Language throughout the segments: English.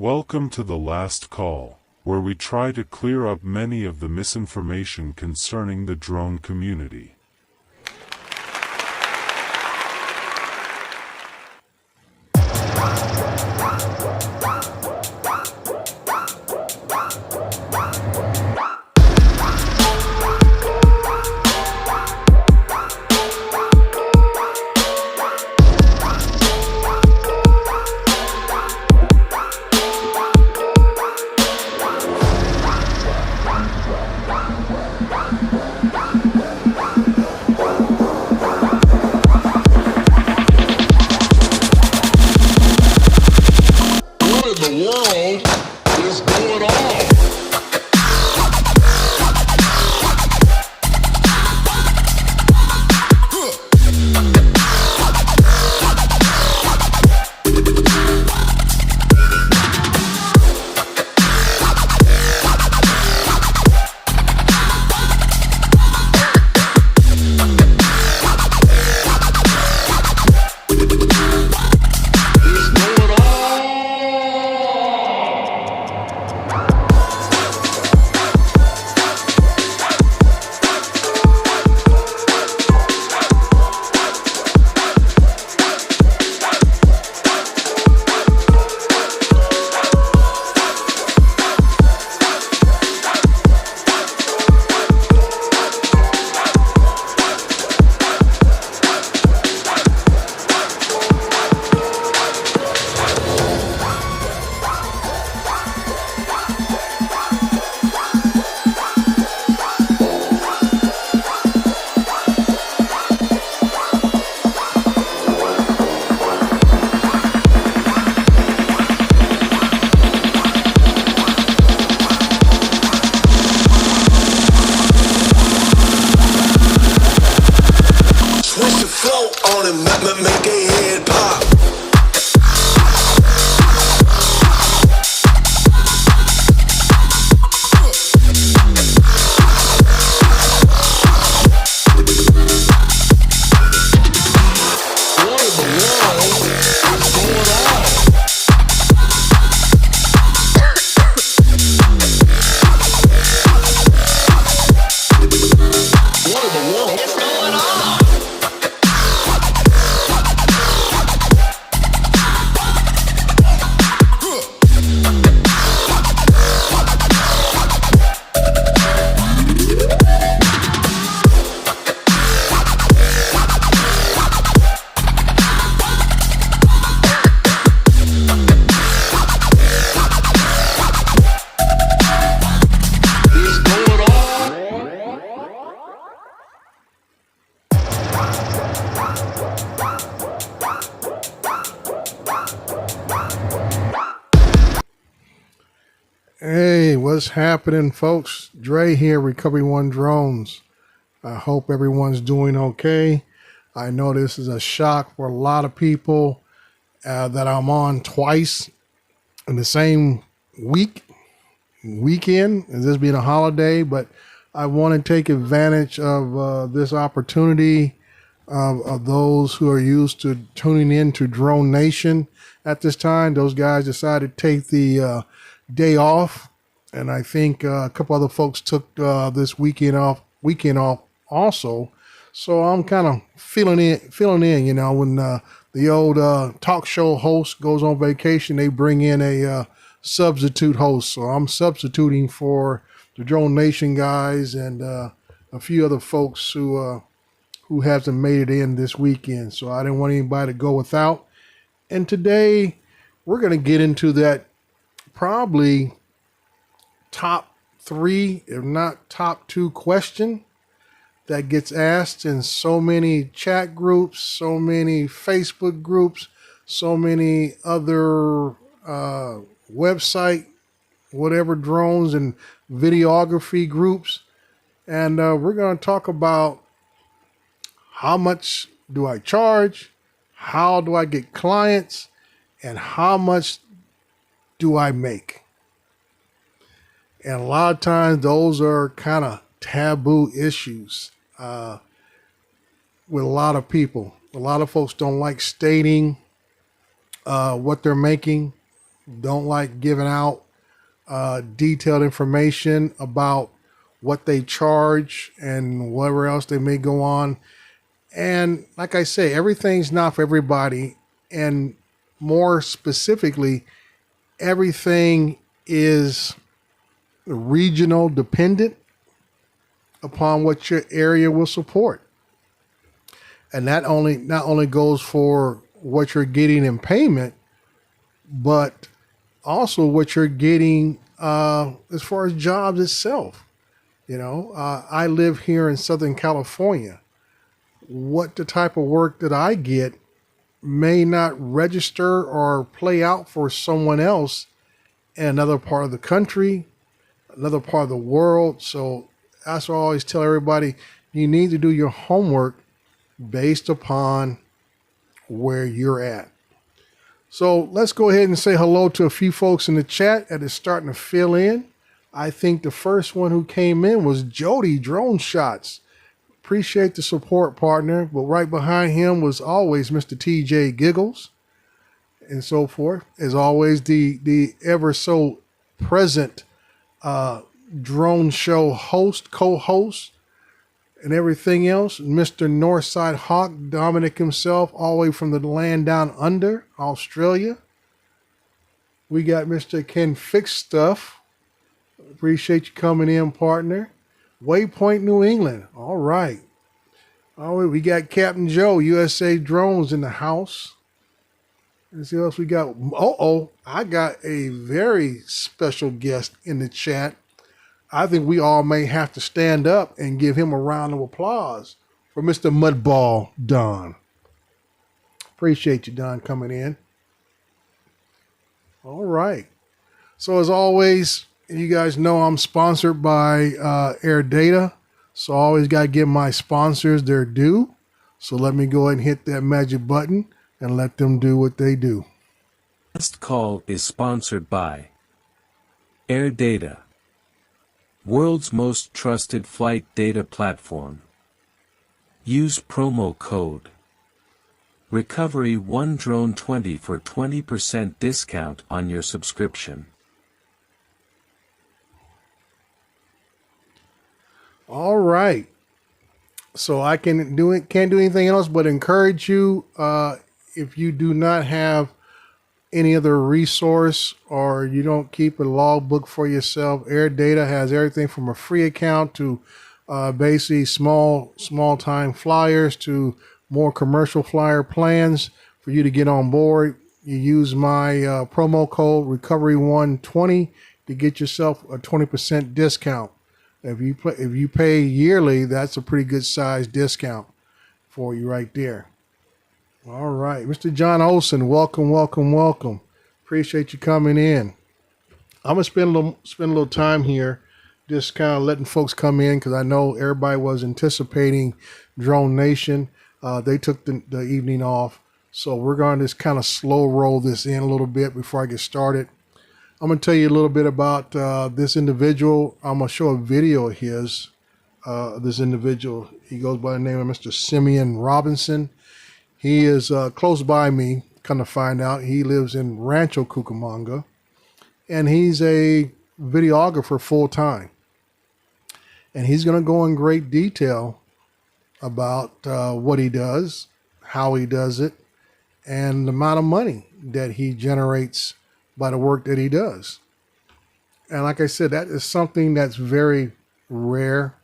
Welcome to the last call, where we try to clear up many of the misinformation concerning the drone community. Hey, what's happening, folks? Dre here, Recovery One Drones. I hope everyone's doing okay. I know this is a shock for a lot of people that I'm on twice in the same weekend, and this being a holiday, but I want to take advantage of this opportunity of those who are used to tuning in to Drone Nation at this time. Those guys decided to take the day off, and I think a couple other folks took this weekend off also. So I'm kind of feeling in. You know, when the old talk show host goes on vacation, they bring in a substitute host. So I'm substituting for the Drone Nation guys and a few other folks who hasn't made it in this weekend. So I didn't want anybody to go without. And today we're going to get into that probably top 3, if not top 2 question that gets asked in so many chat groups, so many Facebook groups, so many other website, whatever drones and videography groups. And we're going to talk about how much do I charge, how do I get clients, and how much do I make? And a lot of times those are kind of taboo issues with a lot of people. A lot of folks don't like stating what they're making, don't like giving out detailed information about what they charge and whatever else they may go on. And like I say, everything's not for everybody. And more specifically, everything is regional dependent upon what your area will support. And that not only goes for what you're getting in payment, but also what you're getting as far as jobs itself. You know, I live here in Southern California. What the type of work that I get may not register or play out for someone else in another part of the country, another part of the world. So that's what I always tell everybody. You need to do your homework based upon where you're at. So let's go ahead and say hello to a few folks in the chat that is starting to fill in. I think the first one who came in was Jody Drone Shots. Appreciate the support, partner. But right behind him was always Mr. TJ Giggles and so forth. As always, the ever so present drone show host, co-host, and everything else. Mr. Northside Hawk, Dominic himself, all the way from the land down under, Australia. We got Mr. Ken Fix Stuff. Appreciate you coming in, partner. Waypoint, New England. All right. We got Captain Joe, USA Drones in the house. Let's see what else we got. I got a very special guest in the chat. I think we all may have to stand up and give him a round of applause for Mr. Mudball Don. Appreciate you, Don, coming in. All right. So as always, you guys know I'm sponsored by Air Data. So I always got to give my sponsors their due. So let me go ahead and hit that magic button and let them do what they do. Last call is sponsored by Air Data, world's most trusted flight data platform. Use promo code Recoveryonedrone20 for 20% discount on your subscription. All right. So I can't do anything else but encourage you, if you do not have any other resource or you don't keep a logbook for yourself, Air Data has everything from a free account to basically small time flyers to more commercial flyer plans for you to get on board. You use my promo code Recovery120 to get yourself a 20% discount. If you pay yearly, that's a pretty good size discount. for you right there. All right, Mr. John Olson, welcome, welcome, welcome. Appreciate you coming in. I'm gonna spend a little time here, just kind of letting folks come in because I know everybody was anticipating Drone Nation. They took the evening off, so we're going to just kind of slow roll this in a little bit before I get started. I'm going to tell you a little bit about this individual. I'm going to show a video of his. This individual, he goes by the name of Mr. Simeon Robinson. He is close by me, kind of find out. He lives in Rancho Cucamonga, and he's a videographer full time. And he's going to go in great detail about what he does, how he does it, and the amount of money that he generates by the work that he does. And like I said, that is something that's very rare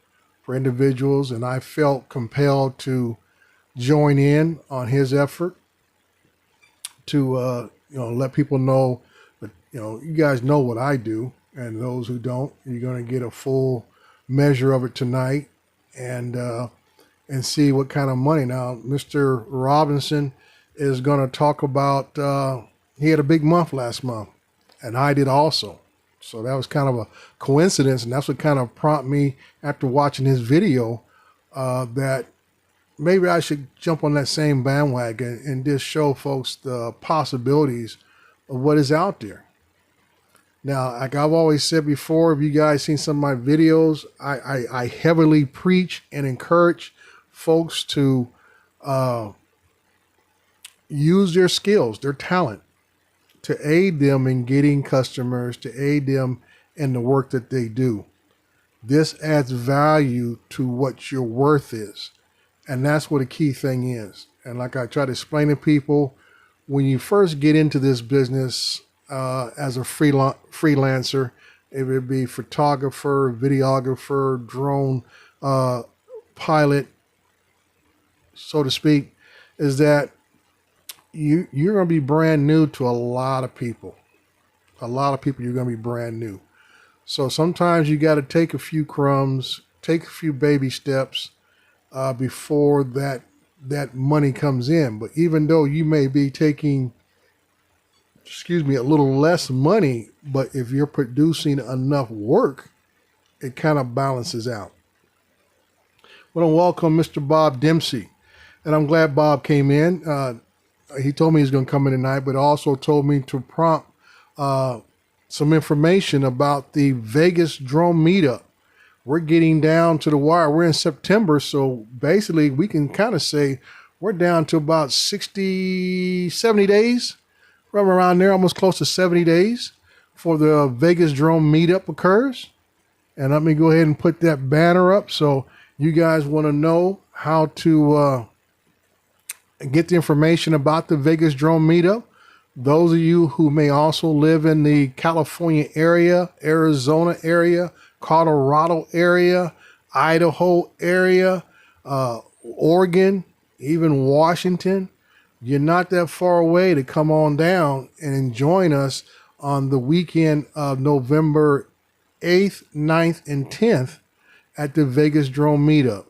for individuals, and I felt compelled to join in on his effort to let people know that you guys know what I do, and those who don't, you're going to get a full measure of it tonight, and see what kind of money. Now, Mr. Robinson is going to talk about, he had a big month last month, and I did also. So that was kind of a coincidence, and that's what kind of prompted me after watching his video that maybe I should jump on that same bandwagon and just show folks the possibilities of what is out there. Now, like I've always said before, if you guys seen some of my videos, I heavily preach and encourage folks to use their skills, their talent, to aid them in getting customers, to aid them in the work that they do. This adds value to what your worth is. And that's what a key thing is. And like I try to explain to people, when you first get into this business as a freelancer, it would be photographer, videographer, drone pilot, so to speak, is that you're going to be brand new to a lot of people. A lot of people, you're going to be brand new. So sometimes you got to take a few crumbs, take a few baby steps before that money comes in. But even though you may be taking, a little less money, but if you're producing enough work, it kind of balances out. I want to welcome Mr. Bob Dempsey. And I'm glad Bob came in. He told me he's going to come in tonight, but also told me to prompt some information about the Vegas drone meetup. We're getting down to the wire. We're in September, so basically we can kind of say we're down to about 60, 70 days, from around there, almost close to 70 days for the Vegas drone meetup occurs. And let me go ahead and put that banner up so you guys want to know how to get the information about the Vegas drone meetup. Those of you who may also live in the California area, Arizona area, Colorado area, Idaho area, Oregon, even Washington, you're not that far away to come on down and join us on the weekend of November 8th, 9th, and 10th at the Vegas drone meetup.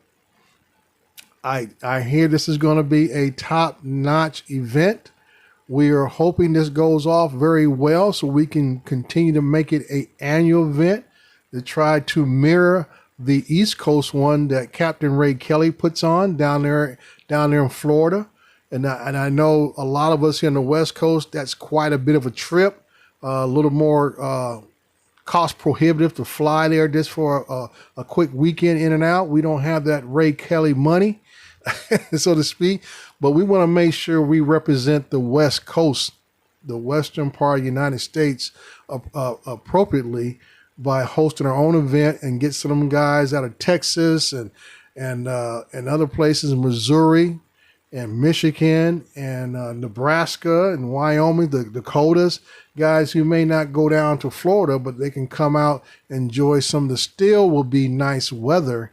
I hear this is going to be a top-notch event. We are hoping this goes off very well so we can continue to make it an annual event to try to mirror the East Coast one that Captain Ray Kelly puts on down there in Florida. And I know a lot of us here on the West Coast, that's quite a bit of a trip, a little more cost prohibitive to fly there just for a quick weekend in and out. We don't have that Ray Kelly money, so to speak, but we want to make sure we represent the West Coast, the western part of the United States appropriately by hosting our own event and get some of them guys out of Texas and other places in Missouri and Michigan and Nebraska and Wyoming, the Dakotas, guys who may not go down to Florida, but they can come out and enjoy some of the still will be nice weather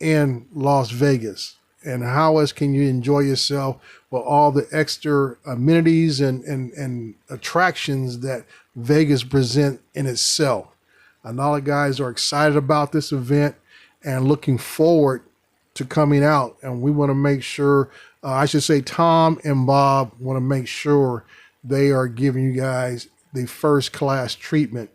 in Las Vegas. And how else can you enjoy yourself with all the extra amenities and attractions that Vegas present in itself? And all the guys are excited about this event and looking forward to coming out, and we want to make sure, I should say Tom and Bob want to make sure they are giving you guys the first class treatment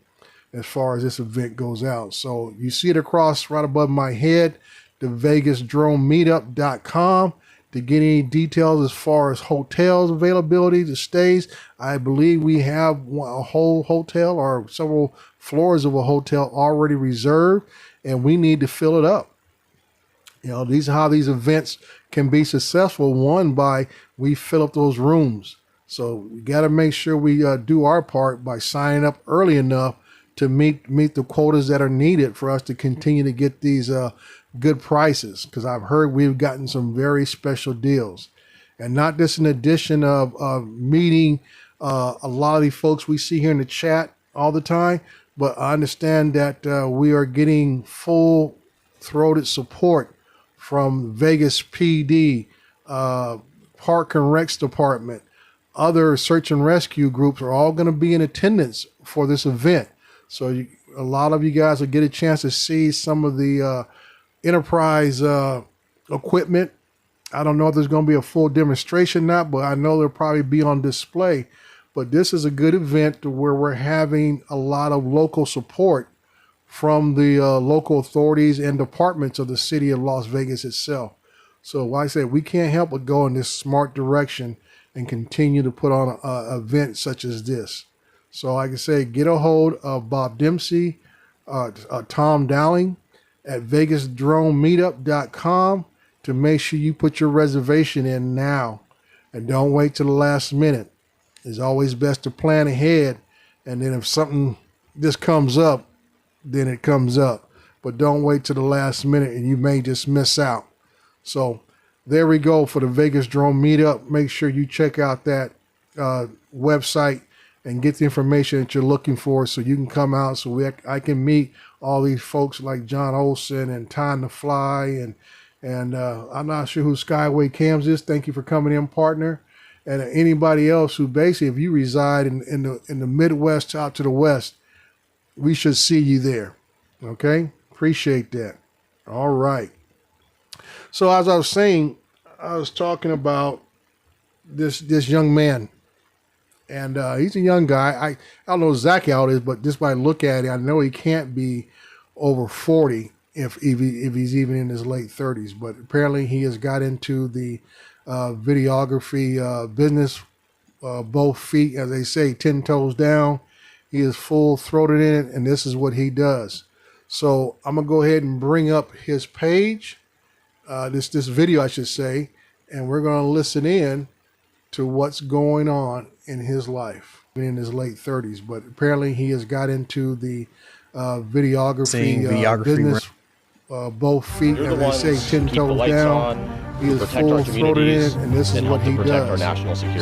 as far as this event goes out. So you see it across right above my head, the VegasDroneMeetup.com. To get any details as far as hotels availability, the stays, I believe we have a whole hotel or several floors of a hotel already reserved, and we need to fill it up. You know, these are how these events can be successful. One, by we fill up those rooms. So we got to make sure we do our part by signing up early enough to meet the quotas that are needed for us to continue to get these good prices, because I've heard we've gotten some very special deals. And not just an addition of meeting a lot of the folks we see here in the chat all the time, but I understand that we are getting full-throated support from Vegas PD, Park and Recs Department, other search and rescue groups are all going to be in attendance for this event. So a lot of you guys will get a chance to see some of the enterprise equipment. I don't know if there's going to be a full demonstration or not, but I know they'll probably be on display. But this is a good event where we're having a lot of local support from the local authorities and departments of the city of Las Vegas itself. So like I said, we can't help but go in this smart direction and continue to put on an event such as this. So like I say, get a hold of Bob Dempsey, Tom Dowling at VegasDroneMeetup.com to make sure you put your reservation in now and don't wait till the last minute. It's always best to plan ahead, and then if something just comes up, then it comes up. But don't wait till the last minute and you may just miss out. So there we go for the Vegas Drone Meetup. Make sure you check out that website and get the information that you're looking for so you can come out so I can meet all these folks like John Olson and Time to Fly and I'm not sure who Skyway Cams is. Thank you for coming in, partner. And anybody else who basically, if you reside in the Midwest out to the West, we should see you there. Okay? Appreciate that. All right. So as I was saying, I was talking about this young man. And he's a young guy. I don't know exactly how it is, but just by look at it, I know he can't be over 40 if he's even in his late 30s. But apparently he has got into the videography business, both feet, as they say, 10 toes down. He is full-throated in it, and this is what he does. So I'm going to go ahead and bring up his page, this video, I should say, and we're going to listen in to what's going on in his life in his late 30s. But apparently he has got into the videography business, both feet, as they say, 10 toes down. He is full-throated in it, and this is what he does.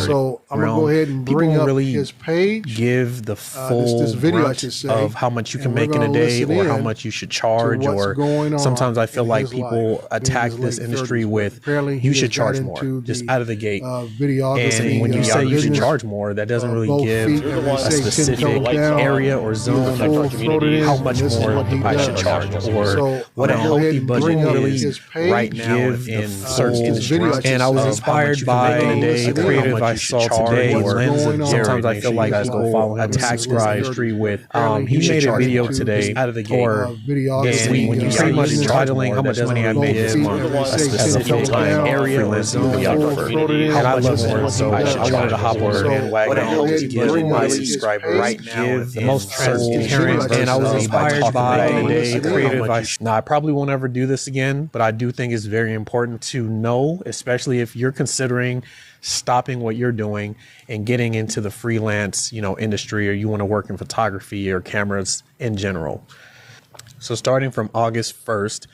So I'm going to go ahead and bring up his page. Give the full this video, I should say, of how much you can make in a day or how much you should charge. Or sometimes I feel like people attack this industry with, you should charge more, just out of the gate. And when you say you should charge more, that doesn't really give a specific area or zone of how much more I should charge, or what a healthy budget is right now in certain industries. And I was inspired by a creative I saw today, or sometimes I feel like people attack this industry with, he made a video today out of the gate, or when you say much titling how much money I made this month, a specific time area or zone, and I love it, so I wanted to hop on the bandwagon to give my subscriber right now the most transparent. And I was inspired by a creative. Now I probably won't ever do this again, but I do think it's very important to know, especially if you're considering stopping what you're doing and getting into the freelance, industry, or you want to work in photography or cameras in general. So starting from August 1st,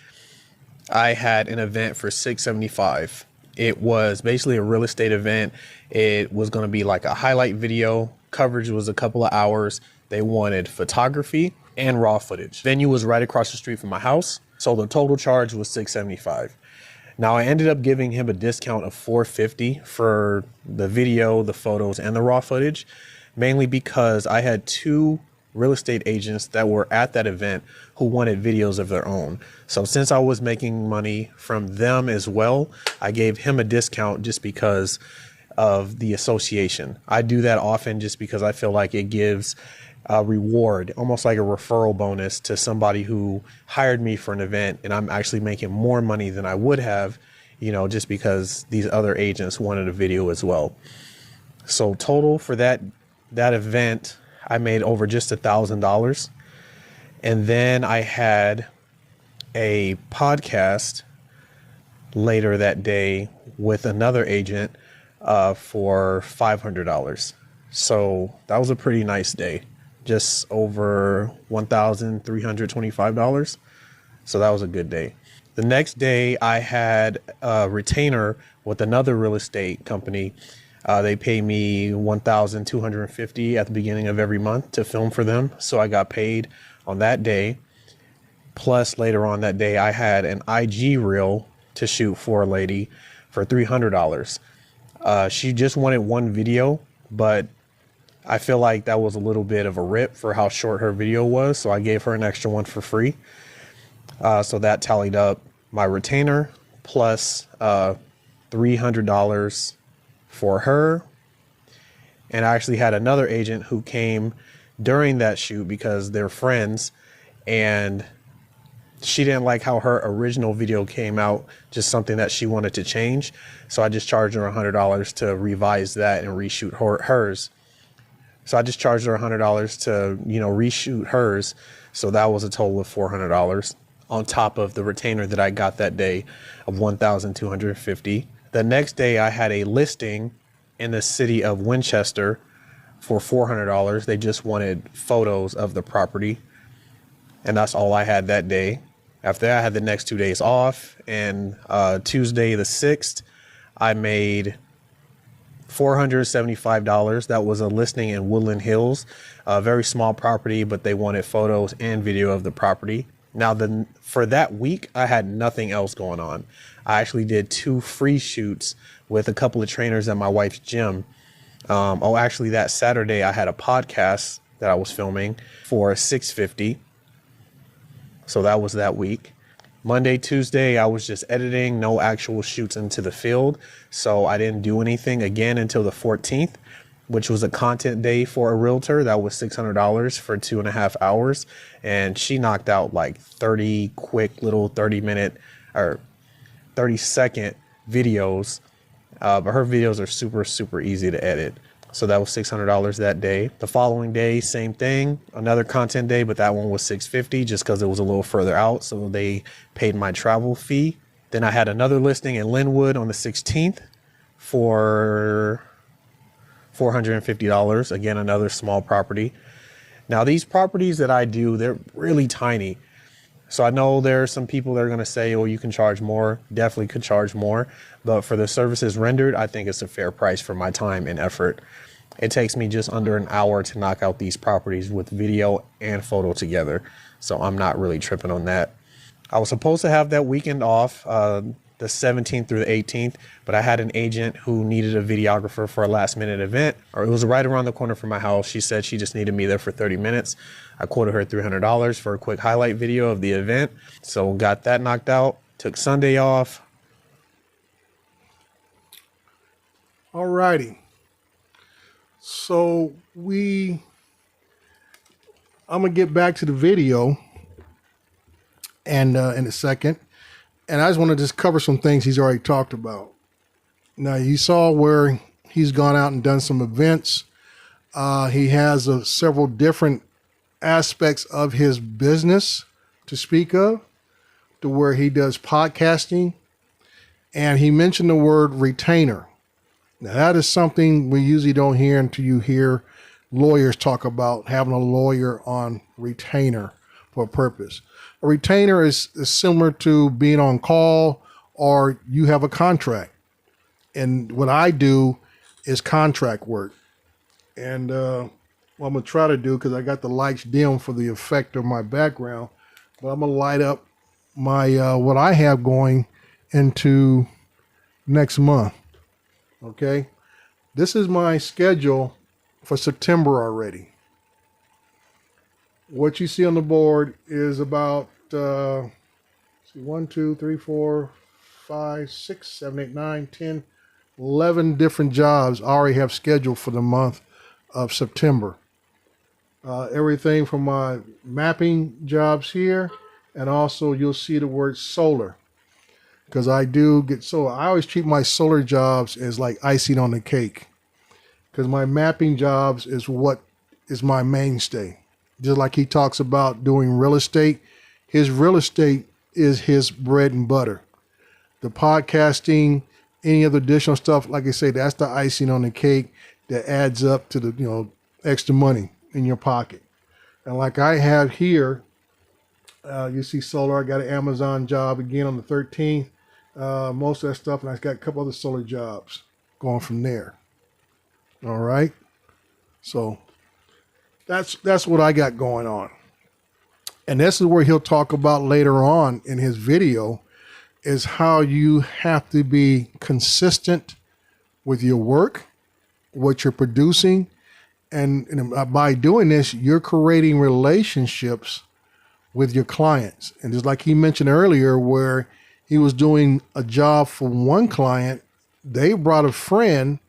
I had an event for $675. It was basically a real estate event. It was going to be like a highlight video. Coverage was a couple of hours. They wanted photography and raw footage. Venue was right across the street from my house. So the total charge was $675. Now I ended up giving him a discount of $450 for the video, the photos, and the raw footage, mainly because I had two real estate agents that were at that event who wanted videos of their own. So since I was making money from them as well, I gave him a discount just because of the association. I do that often just because I feel like it gives a reward, almost like a referral bonus to somebody who hired me for an event, and I'm actually making more money than I would have, just because these other agents wanted a video as well. So total for that event, I made over just $1,000. And then I had a podcast later that day with another agent for $500. So that was a pretty nice day, just over $1,325. So that was a good day. The next day I had a retainer with another real estate company. They pay me $1,250 at the beginning of every month to film for them. So I got paid on that day. Plus later on that day, I had an IG reel to shoot for a lady for $300. She just wanted one video, but I feel like that was a little bit of a rip for how short her video was. So I gave her an extra one for free. So that tallied up my retainer plus $300 for her. And I actually had another agent who came during that shoot because they're friends, and she didn't like how her original video came out, just something that she wanted to change. So I just charged her $100 to revise that and reshoot hers. So I just charged her $100 to, reshoot hers. So that was a total of $400 on top of the retainer that I got that day of $1,250. The next day I had a listing in the city of Winchester for $400. They just wanted photos of the property. And that's all I had that day. After that, I had the next 2 days off. And Tuesday the 6th, I made $475. That was a listing in Woodland Hills, a very small property, but they wanted photos and video of the property. Now, for that week, I had nothing else going on. I actually did 2 free shoots with a couple of trainers at my wife's gym. Actually, that Saturday, I had a podcast that I was filming for $650. So that was that week. Monday, Tuesday, I was just editing, no actual shoots into the field. So I didn't do anything again until the 14th, which was a content day for a realtor. That was $600 for 2.5 hours. And she knocked out like 30 quick little 30-minute or 30-second videos. But her videos are super, super easy to edit. So that was $600 that day. The following day, same thing, another content day, but that one was $650 just because it was a little further out. So they paid my travel fee. Then I had another listing in Linwood on the 16th for $450. Again, another small property. Now, these properties that I do, they're really tiny. So I know there are some people that are going to say, well, you can charge more. Definitely could charge more. But for the services rendered, I think it's a fair price for my time and effort. It takes me just under an hour to knock out these properties with video and photo together. So I'm not really tripping on that. I was supposed to have that weekend off, the 17th through the 18th, but I had an agent who needed a videographer for a last minute event, or it was right around the corner from my house. She said she just needed me there for 30 minutes. I quoted her $300 for a quick highlight video of the event. So got that knocked out, took Sunday off. All righty. So I'm going to get back to the video and in a second. And I just want to just cover some things he's already talked about. Now, you saw where he's gone out and done some events. He has several different aspects of his business to speak of, to where he does podcasting. And he mentioned the word retainer. Now, that is something we usually don't hear until you hear lawyers talk about having a lawyer on retainer for a purpose. A retainer is similar to being on call, or you have a contract. And what I do is contract work. And what I'm going to try to do, because I got the lights dim for the effect of my background, but I'm going to light up my what I have going into next month. Okay. This is my schedule for September already. what you see on the board is about 1, 2, 3, 4, 5, 6, 7, 8, 9, 10, 11 different jobs I already have scheduled for the month of September. Everything from my mapping jobs here, and also you'll see the word solar, because I do get solar. I always treat my solar jobs as like icing on the cake, because my mapping jobs is what is my mainstay. Just like he talks about doing real estate, his real estate is his bread and butter. The podcasting, any other additional stuff, like I say, that's the icing on the cake that adds up to the extra money in your pocket. And like I have here, you see solar. I got an Amazon job again on the 13th. Most of that stuff, and I got a couple other solar jobs going from there. All right, so that's what I got going on. And this is where he'll talk about later on in his video, is how you have to be consistent with your work, what you're producing. And by doing this, you're creating relationships with your clients. And just like he mentioned earlier, where he was doing a job for one client, they brought a friend,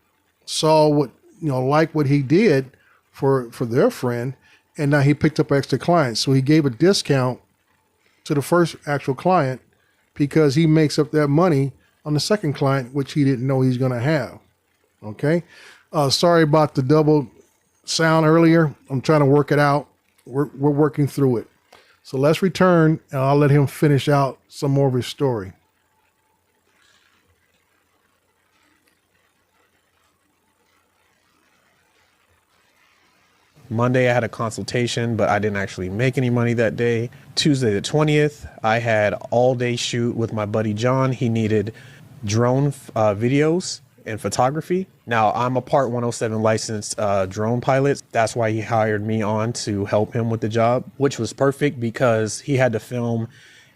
saw what, like what he did for their friend, and now he picked up extra clients. So he gave a discount to the first actual client because he makes up that money on the second client, which he didn't know he's going to have. Okay. Sorry about the double sound earlier. I'm trying to work it out. We're working through it. So let's return, and I'll let him finish out some more of his story. Monday, I had a consultation, but I didn't actually make any money that day. Tuesday the 20th, I had all day shoot with my buddy John. He needed drone videos and photography. Now, I'm a Part 107 licensed drone pilot. That's why he hired me on to help him with the job, which was perfect because he had to film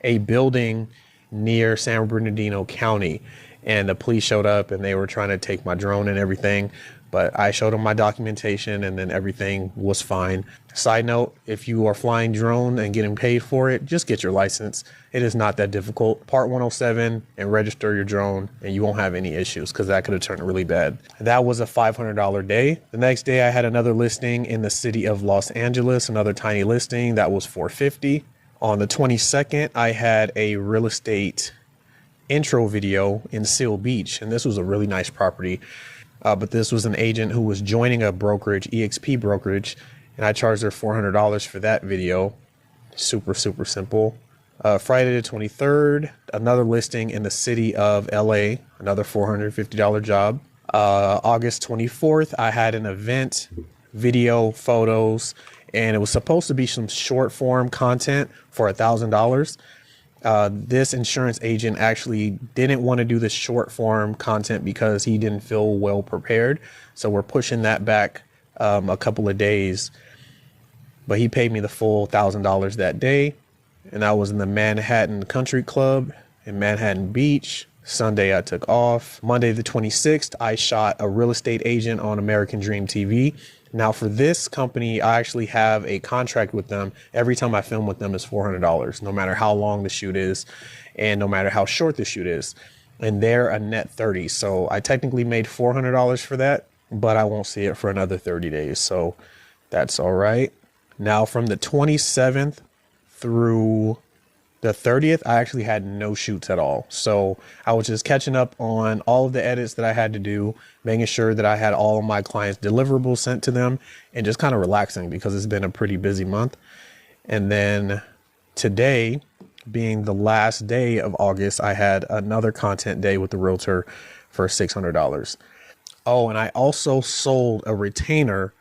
a building near San Bernardino County. And the police showed up and they were trying to take my drone and everything. But I showed them my documentation and then everything was fine. Side note, if you are flying drone and getting paid for it, just get your license. It is not that difficult. Part 107 and register your drone and you won't have any issues, because that could have turned really bad. That was a $500 day. The next day I had another listing in the city of Los Angeles, another tiny listing that was $450. On the 22nd, I had a real estate intro video in Seal Beach, and this was a really nice property. But this was an agent who was joining a brokerage, EXP brokerage, and I charged her $400 for that video. Super, super simple. Friday the 23rd, another listing in the city of LA, another $450 job. August 24th, I had an event, video, photos, and it was supposed to be some short form content for $1,000. This insurance agent actually didn't want to do the short form content because he didn't feel well prepared. So we're pushing that back a couple of days. But he paid me the full $1,000 that day. And I was in the Manhattan Country Club in Manhattan Beach. Sunday I took off. Monday the 26th, I shot a real estate agent on American Dream TV. Now for this company, I actually have a contract with them. Every time I film with them is $400, no matter how long the shoot is and no matter how short the shoot is. And they're a net 30. So I technically made $400 for that, but I won't see it for another 30 days. So that's all right. Now from the 27th through the 30th, I actually had no shoots at all. So I was just catching up on all of the edits that I had to do, making sure that I had all of my clients' deliverables sent to them, and just kind of relaxing because it's been a pretty busy month. And then today, being the last day of August, I had another content day with the realtor for $600. Oh, and I also sold a retainer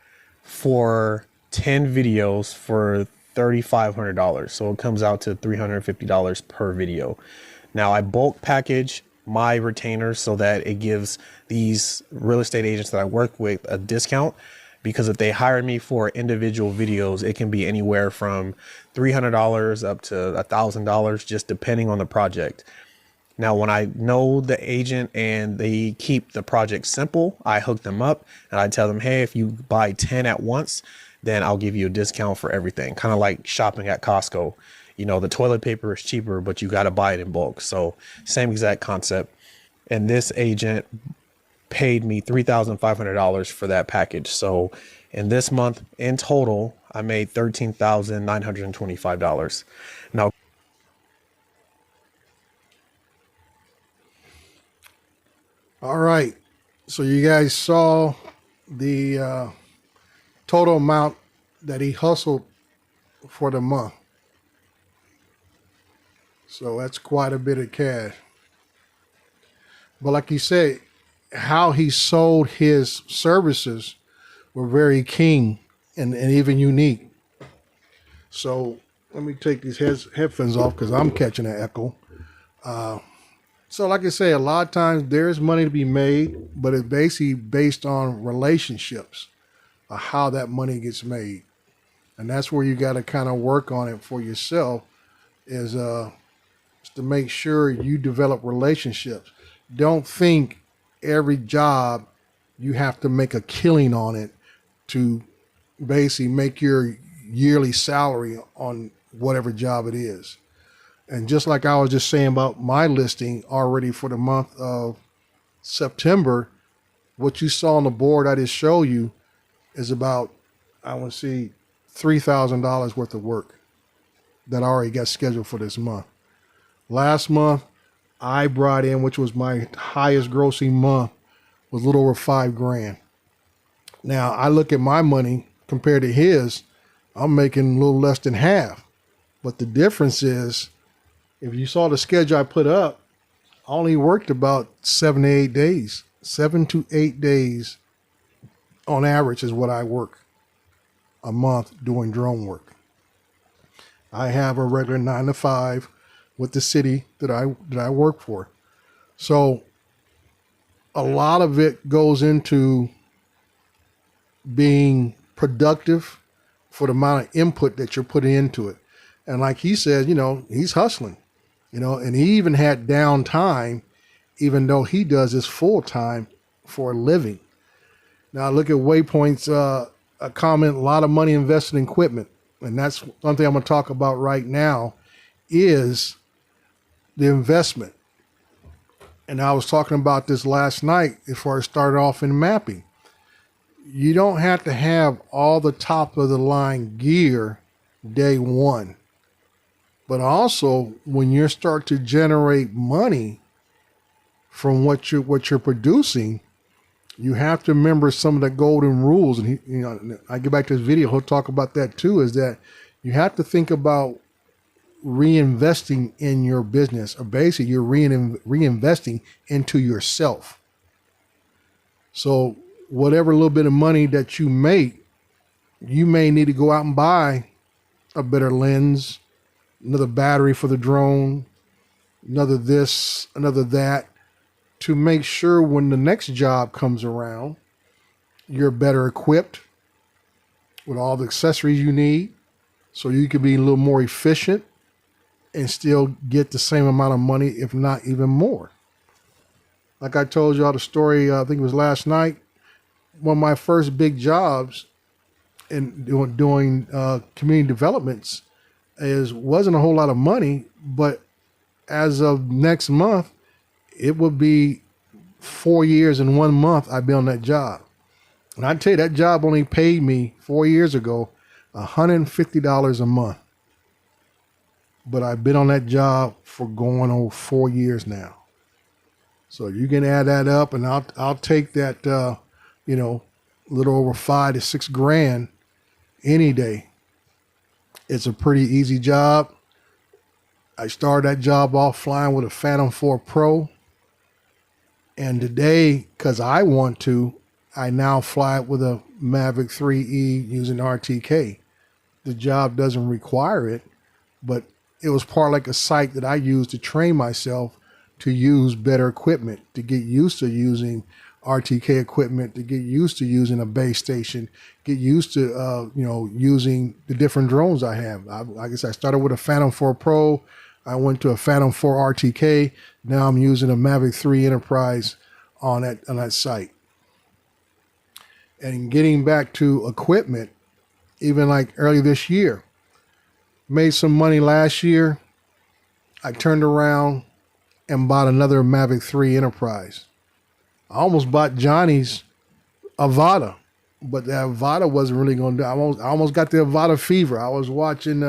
for 10 videos for $3,500. So it comes out to $350 per video. Now I bulk package my retainers so that it gives these real estate agents that I work with a discount, because if they hire me for individual videos, it can be anywhere from $300 up to $1,000, just depending on the project. Now, when I know the agent and they keep the project simple, I hook them up and I tell them, hey, if you buy 10 at once, then I'll give you a discount for everything. Kind of like shopping at Costco. You know, the toilet paper is cheaper, but you got to buy it in bulk. So same exact concept. And this agent paid me $3,500 for that package. So in this month in total, I made $13,925. Now, all right. So you guys saw the total amount that he hustled for the month. So that's quite a bit of cash. But like you said, how he sold his services were very keen and even unique. So let me take these headphones off because I'm catching an echo. So like I say, a lot of times there's money to be made, but it's basically based on relationships of how that money gets made. And that's where you got to kind of work on it for yourself is to make sure you develop relationships. Don't think every job you have to make a killing on it to basically make your yearly salary on whatever job it is. And just like I was just saying about my listing already for the month of September, what you saw on the board I just showed you is about, I want to see, $3,000 worth of work that I already got scheduled for this month. Last month, I brought in, which was my highest grossing month, was a little over $5,000. Now, I look at my money compared to his, I'm making a little less than half. But the difference is, if you saw the schedule I put up, I only worked about 7 to 8 days. 7 to 8 days on average is what I work a month doing drone work. I have a regular 9 to 5 with the city that I work for. So a lot of it goes into being productive for the amount of input that you're putting into it. And like he says, you know, he's hustling. You know, and he even had downtime, even though he does this full time for a living. Now look at Waypoint's a comment, a lot of money invested in equipment. And that's one thing I'm going to talk about right now is the investment. And I was talking about this last night before I started off in mapping. You don't have to have all the top of the line gear day one. But also, when you start to generate money from what you're producing, you have to remember some of the golden rules. And I get back to this video, he'll talk about that too. Is that you have to think about reinvesting in your business, or basically you're reinvesting into yourself. So whatever little bit of money that you make, you may need to go out and buy a better lens, another battery for the drone, another this, another that, to make sure when the next job comes around, you're better equipped with all the accessories you need so you can be a little more efficient and still get the same amount of money, if not even more. Like I told y'all the story, I think it was last night, one of my first big jobs in doing community developments wasn't a whole lot of money, but as of next month, it would be 4 years and 1 month I'd be on that job. And I tell you, that job only paid me 4 years ago $150 a month. But I've been on that job for going on 4 years now. So you can add that up, and I'll take that little over $5,000 to $6,000 any day. It's a pretty easy job. I started that job off flying with a Phantom 4 Pro. And today, because I want to, I now fly it with a Mavic 3E using RTK. The job doesn't require it, but it was part like a site that I used to train myself to use better equipment, to get used to using RTK equipment, to get used to using a base station, get used to using the different drones I have. Like I said, I started with a Phantom 4 Pro. I went to a Phantom 4 RTK. Now I'm using a Mavic 3 Enterprise on that site. And getting back to equipment, even like early this year. Made some money last year. I turned around and bought another Mavic 3 Enterprise. I almost bought Johnny's Avata, but the Avata wasn't really going to do. I almost got the Avata fever. I was watching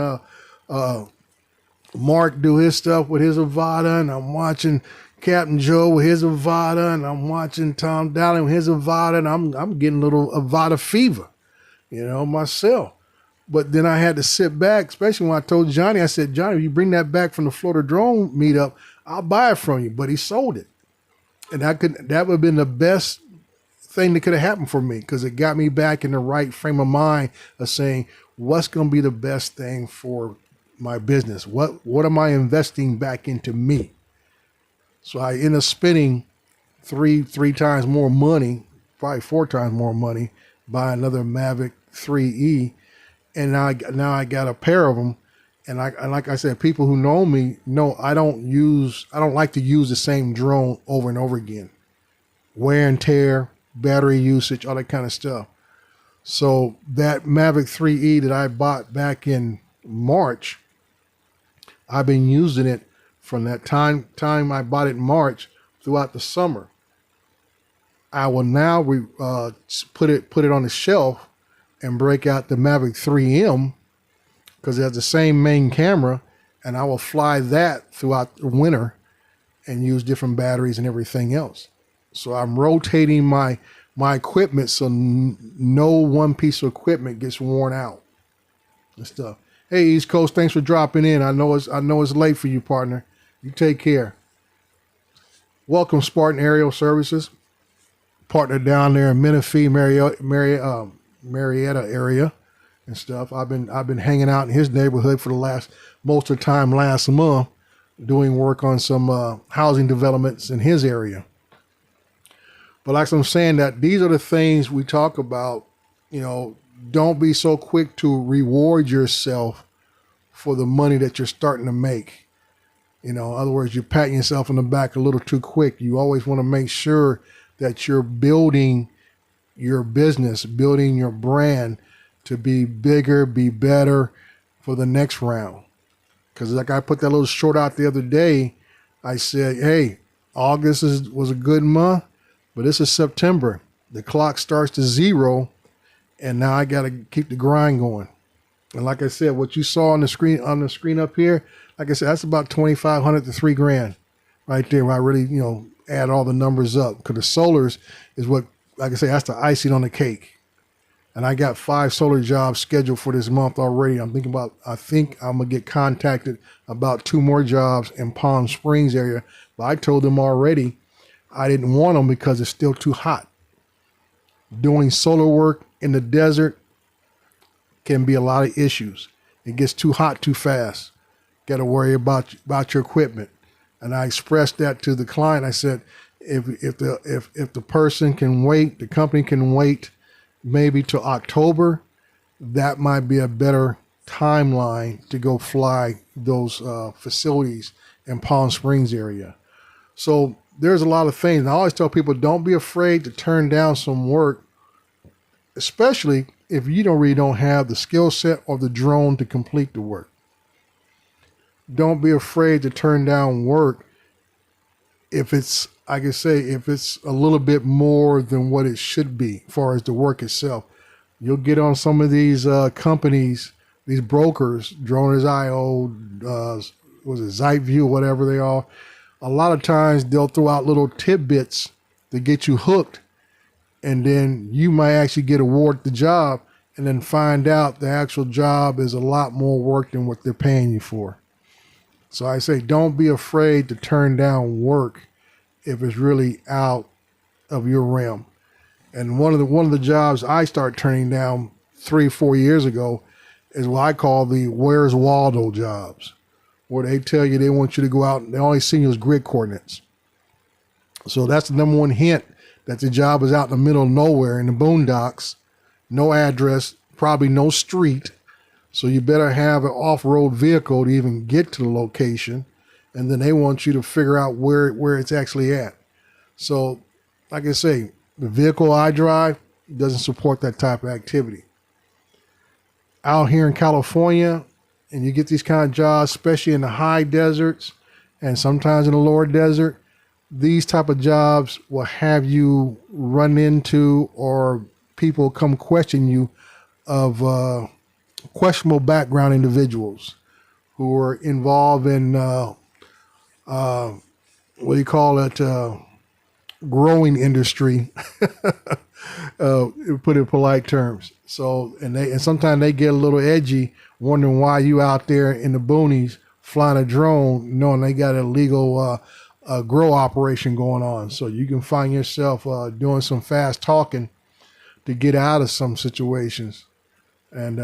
Mark do his stuff with his Avata, and I'm watching Captain Joe with his Avata, and I'm watching Tom Dowling with his Avata, and I'm getting a little Avata fever, myself. But then I had to sit back, especially when I told Johnny, I said, Johnny, if you bring that back from the Florida drone meetup, I'll buy it from you. But he sold it. And that would have been the best thing that could have happened for me, because it got me back in the right frame of mind of saying, what's going to be the best thing for my business? What am I investing back into me? So I ended up spending three times more money, probably 4 times more money, buying another Mavic 3E. And now I got a pair of them. And like I said, people who know me know I don't like to use the same drone over and over again. Wear and tear, battery usage, all that kind of stuff. So that Mavic 3E that I bought back in March, I've been using it from that time I bought it in March throughout the summer. I will now put it on the shelf and break out the Mavic 3M, because it has the same main camera, and I will fly that throughout the winter and use different batteries and everything else. So I'm rotating my equipment so no one piece of equipment gets worn out and stuff. Hey, East Coast, thanks for dropping in. I know it's late for you, partner. You take care. Welcome, Spartan Aerial Services, partner down there in Menifee, Marietta area and stuff. I've been hanging out in his neighborhood for most of the time last month, doing work on some housing developments in his area. But like I'm saying, that these are the things we talk about. Don't be so quick to reward yourself for the money that you're starting to make. In other words, you're patting yourself on the back a little too quick. You always want to make sure that you're building your business, building your brand to be bigger, be better for the next round. Because like I put that little short out the other day, I said, hey, August was a good month, but this is September. The clock starts to 0, and now I got to keep the grind going. And like I said, what you saw on the screen up here, like I said, that's about $2,500 to $3,000 right there. Where I really, add all the numbers up, because the solars is what, like I say, that's the icing on the cake. And I got 5 solar jobs scheduled for this month already. I think I'm going to get contacted about 2 more jobs in Palm Springs area. But I told them already I didn't want them because it's still too hot. Doing solar work in the desert can be a lot of issues. It gets too hot too fast. Got to worry about your equipment. And I expressed that to the client. I said, if the person can wait, the company can wait maybe till October, that might be a better timeline to go fly those facilities in Palm Springs area. So there's a lot of things. And I always tell people, don't be afraid to turn down some work, especially if you don't have the skill set or the drone to complete the work. Don't be afraid to turn down work if it's, I can say, if it's a little bit more than what it should be as far as the work itself. You'll get on some of these companies, these brokers, Droners.io, was it ZiteView, whatever they are. A lot of times they'll throw out little tidbits to get you hooked, and then you might actually get awarded the job and then find out the actual job is a lot more work than what they're paying you for. So I say, don't be afraid to turn down work if it's really out of your realm. And one of the jobs I started turning down 3-4 years ago is what I call the Where's Waldo jobs, where they tell you they want you to go out and they only send you as grid coordinates. So that's the number one hint that the job is out in the middle of nowhere in the boondocks, no address, probably no street. So you better have an off-road vehicle to even get to the location. And then they want you to figure out where it's actually at. So like I say, the vehicle I drive doesn't support that type of activity. out here in California and you get these kind of jobs, especially in the high deserts and sometimes in the lower desert, these type of jobs will have you run into, or people come question you of questionable background individuals who are involved in what do you call it, growing industry, put it in polite terms. So, and sometimes they get a little edgy, wondering why you out there in the boonies flying a drone, knowing they got a legal grow operation going on. So you can find yourself doing some fast talking to get out of some situations. And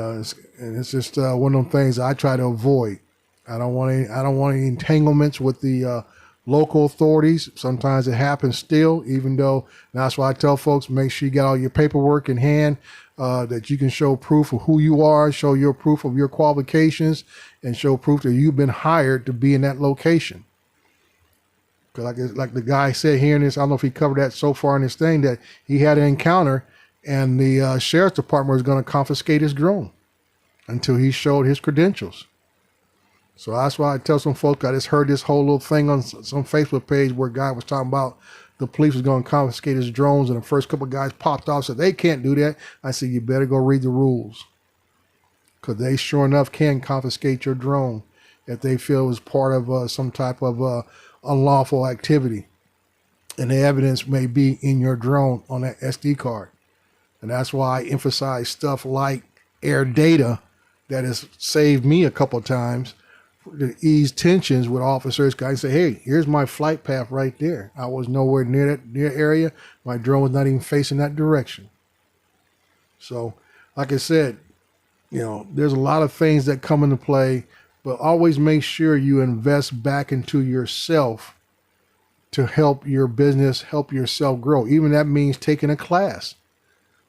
it's just one of them things I try to avoid. I don't want any entanglements with the local authorities. Sometimes it happens still, even though, and that's why I tell folks, make sure you got all your paperwork in hand, that you can show proof of who you are, show your proof of your qualifications, and show proof that you've been hired to be in that location. Because like the guy said here in this, I don't know if he covered that so far in this thing, that he had an encounter and the sheriff's department was going to confiscate his drone until he showed his credentials. So that's why I tell some folks, I just heard this whole little thing on some Facebook page where a guy was talking about the police was going to confiscate his drones, and the first couple of guys popped off, said they can't do that. I said, you better go read the rules, because they sure enough can confiscate your drone if they feel it was part of some type of unlawful activity. And the evidence may be in your drone on that SD card. And that's why I emphasize stuff like air data that has saved me a couple of times to ease tensions with officers. Guys say, hey, here's my flight path right there. I was nowhere near that area. My drone was not even facing that direction. So, like I said, there's a lot of things that come into play, but always make sure you invest back into yourself to help your business, help yourself grow. Even that means taking a class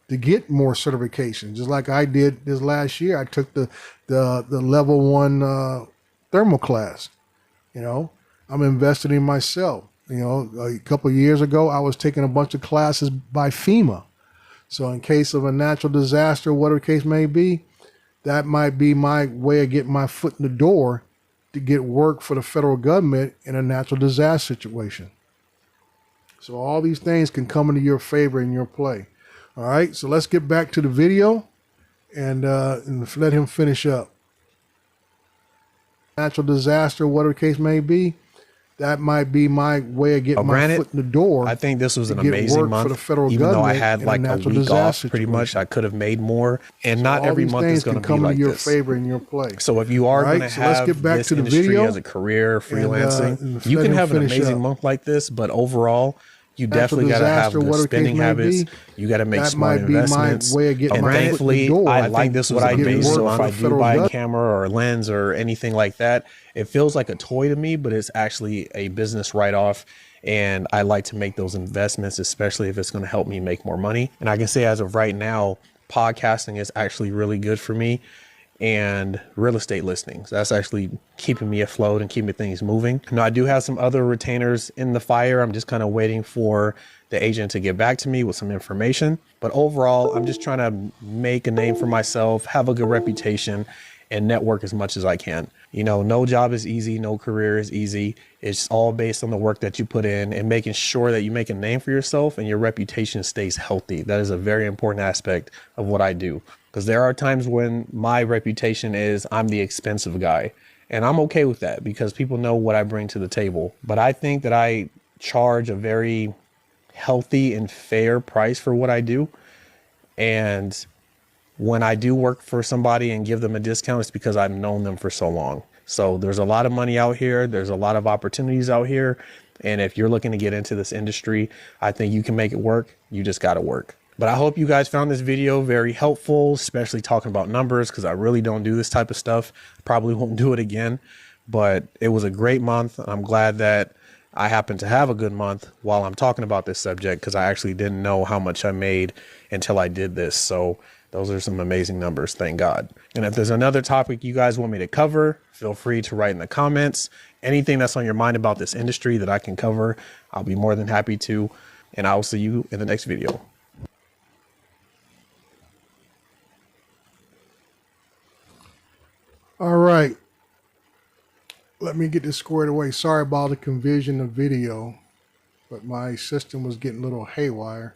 to get more certifications. Just like I did this last year, I took the level 1 thermal class. I'm invested in myself. A couple of years ago, I was taking a bunch of classes by FEMA. So in case of a natural disaster, whatever the case may be, that might be my way of getting my foot in the door to get work for the federal government in a natural disaster situation. So all these things can come into your favor in your play. All right, so let's get back to the video and let him finish up. Natural disaster, whatever the case may be, that might be my way of getting my foot in the door. I think this was an amazing month. For the federal even though I had like a week off, pretty much, I could have made more. And so not every month is going to be like this. All these things can come into your favor in your play. So if you are going to have let's get back this to the industry video as a career, freelancing, and you can have an amazing month like this, but overall, you definitely got to have good spending habits. You got to make smart investments. And thankfully, I like this what I do. So if I do buy a camera or a lens or anything like that, it feels like a toy to me, but it's actually a business write-off. And I like to make those investments, especially if it's going to help me make more money. And I can say as of right now, podcasting is actually really good for me. And real estate listings, that's actually keeping me afloat and keeping things moving. Now, I do have some other retainers in the fire. I'm just kind of waiting for the agent to get back to me with some information. But overall, I'm just trying to make a name for myself, have a good reputation, and network as much as I can. No job is easy, no career is easy. It's all based on the work that you put in and making sure that you make a name for yourself and your reputation stays healthy. That is a very important aspect of what I do. Because there are times when my reputation is I'm the expensive guy, and I'm okay with that because people know what I bring to the table. But I think that I charge a very healthy and fair price for what I do. And when I do work for somebody and give them a discount, it's because I've known them for so long. So there's a lot of money out here. There's a lot of opportunities out here. And if you're looking to get into this industry, I think you can make it work. You just got to work. But I hope you guys found this video very helpful, especially talking about numbers, because I really don't do this type of stuff. Probably won't do it again, but it was a great month. I'm glad that I happened to have a good month while I'm talking about this subject, because I actually didn't know how much I made until I did this. So those are some amazing numbers, thank God. And if there's another topic you guys want me to cover, feel free to write in the comments. Anything that's on your mind about this industry that I can cover, I'll be more than happy to. And I will see you in the next video. All right. Let me get this squared away. Sorry about the conversion of video, but my system was getting a little haywire.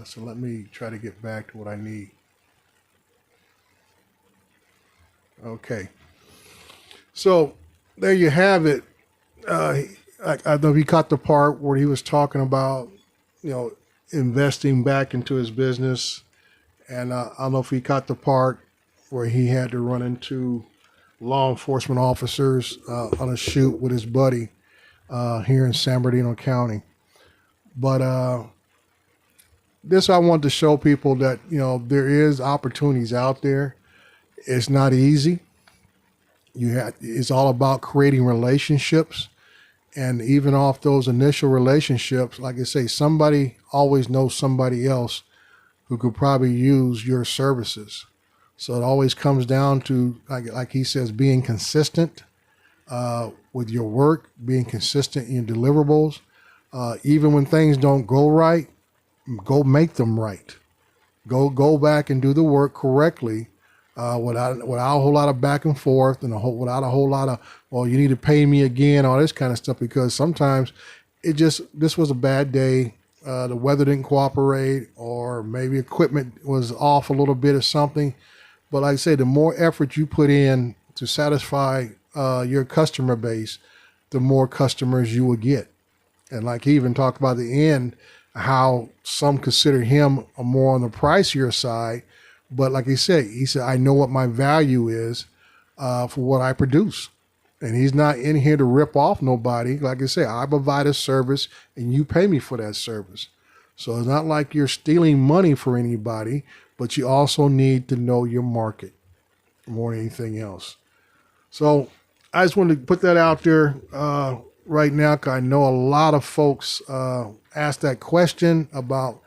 So let me try to get back to what I need. Okay. So there you have it. I don't know if you caught the part where he was talking about, investing back into his business. And I don't know if he caught the part where he had to run into law enforcement officers on a shoot with his buddy here in San Bernardino County. But this I want to show people that, there is opportunities out there. It's not easy. It's all about creating relationships. And even off those initial relationships, like I say, somebody always knows somebody else who could probably use your services. So it always comes down to, like he says, being consistent with your work, being consistent in deliverables. Even when things don't go right, go make them right. Go back and do the work correctly without a whole lot of back and forth and without a whole lot of, well, you need to pay me again, all this kind of stuff, because sometimes this was a bad day. The weather didn't cooperate, or maybe equipment was off a little bit or something. But like I say, the more effort you put in to satisfy your customer base, the more customers you will get. And like he even talked about at the end, how some consider him more on the pricier side. But like he said, I know what my value is for what I produce. And he's not in here to rip off nobody. Like I say, I provide a service and you pay me for that service. So it's not like you're stealing money for anybody, but you also need to know your market more than anything else. So I just wanted to put that out there right now, because I know a lot of folks ask that question about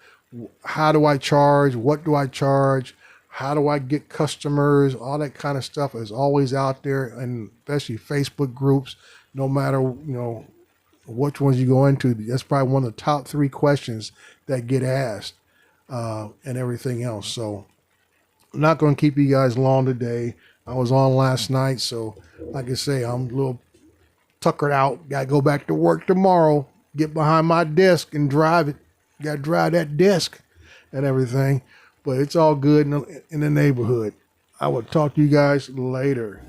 how do I charge? What do I charge? How do I get customers? All that kind of stuff is always out there, and especially Facebook groups. No matter which ones you go into, that's probably one of the top 3 questions that get asked, and everything else. So I'm not going to keep you guys long today. I was on last night, so like I say, I'm a little tuckered out. Got to go back to work tomorrow. Get behind my desk and drive it. Got to drive that desk and everything. But it's all good in the neighborhood. I will talk to you guys later.